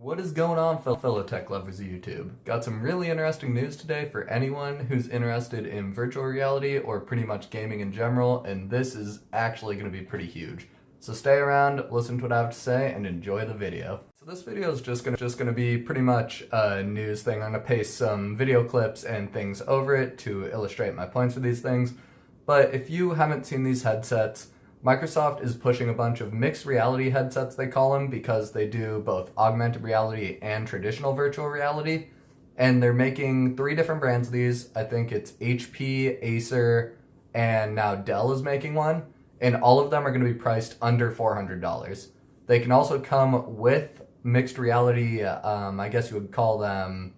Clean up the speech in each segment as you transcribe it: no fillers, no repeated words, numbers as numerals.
What is going on, fellow tech lovers of YouTube? Got some really interesting news today for anyone who's interested in virtual reality or pretty much gaming in general, and this is actually going to be pretty huge. So stay around, listen to what I have to say, and enjoy the video. So this video is just gonna be pretty much a news thing. I'm gonna paste some video clips and things over it to illustrate my points with these things. But if you haven't seen these headsets, Microsoft is pushing a bunch of mixed reality headsets, they call them, because they do both augmented reality and traditional virtual reality. And they're making 3 different brands of these. I think it's HP, Acer, and now Dell is making one. And all of them are going to be priced under $400. They can also come with mixed reality, I guess you would call them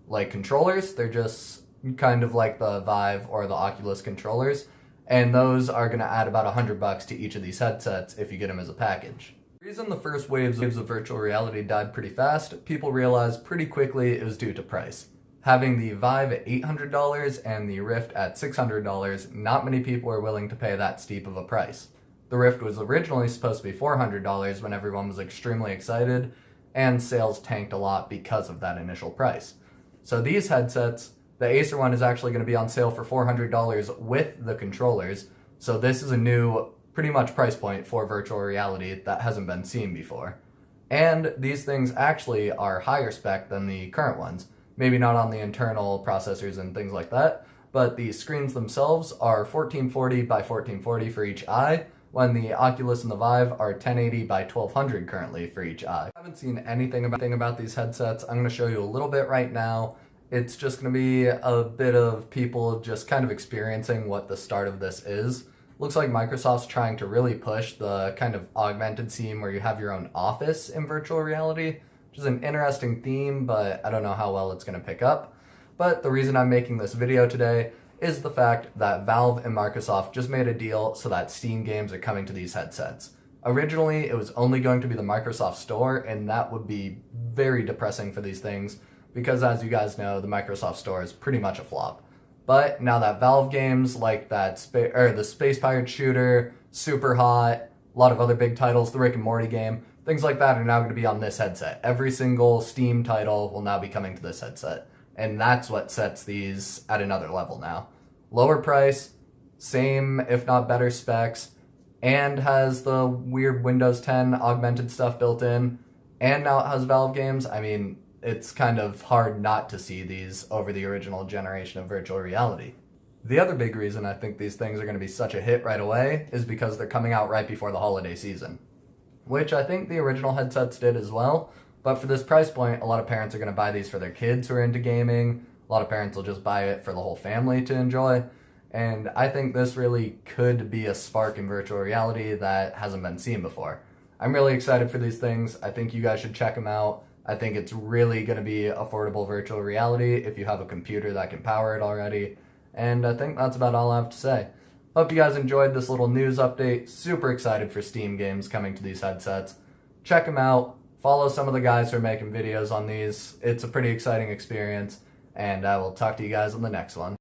like controllers. They're just kind of like the Vive or the Oculus controllers. And those are going to add about $100 to each of these headsets if you get them as a package. The reason the first waves of virtual reality died pretty fast, people realized pretty quickly it was due to price. Having the Vive at $800 and the Rift at $600, not many people are willing to pay that steep of a price. The Rift was originally supposed to be $400 when everyone was extremely excited, and sales tanked a lot because of that initial price. So these headsets, the Acer one is actually going to be on sale for $400 with the controllers, so this is a new, pretty much price point for virtual reality that hasn't been seen before. And these things actually are higher spec than the current ones. Maybe not on the internal processors and things like that, but the screens themselves are 1440 by 1440 for each eye, when the Oculus and the Vive are 1080 by 1200 currently for each eye. I haven't seen anything about these headsets. I'm going to show you a little bit right now. It's just going to be a bit of people just kind of experiencing what the start of this is. Looks like Microsoft's trying to really push the kind of augmented scene where you have your own office in virtual reality, which is an interesting theme, but I don't know how well it's going to pick up. But the reason I'm making this video today is the fact that Valve and Microsoft just made a deal so that Steam games are coming to these headsets. Originally, it was only going to be the Microsoft Store, and that would be very depressing for these things, because as you guys know, the Microsoft Store is pretty much a flop. But now that Valve games like that the Space Pirate shooter, Super Hot, a lot of other big titles, the Rick and Morty game, things like that are now going to be on this headset. Every single Steam title will now be coming to this headset. And that's what sets these at another level now. Lower price, same if not better specs, and has the weird Windows 10 augmented stuff built in, and now it has Valve games. I mean, it's kind of hard not to see these over the original generation of virtual reality. The other big reason I think these things are going to be such a hit right away is because they're coming out right before the holiday season, which I think the original headsets did as well, but for this price point, a lot of parents are going to buy these for their kids who are into gaming. A lot of parents will just buy it for the whole family to enjoy, and I think this really could be a spark in virtual reality that hasn't been seen before. I'm really excited for these things. I think you guys should check them out. I think it's really going to be affordable virtual reality if you have a computer that can power it already. And I think that's about all I have to say. Hope you guys enjoyed this little news update. Super excited for Steam games coming to these headsets. Check them out. Follow some of the guys who are making videos on these. It's a pretty exciting experience. And I will talk to you guys on the next one.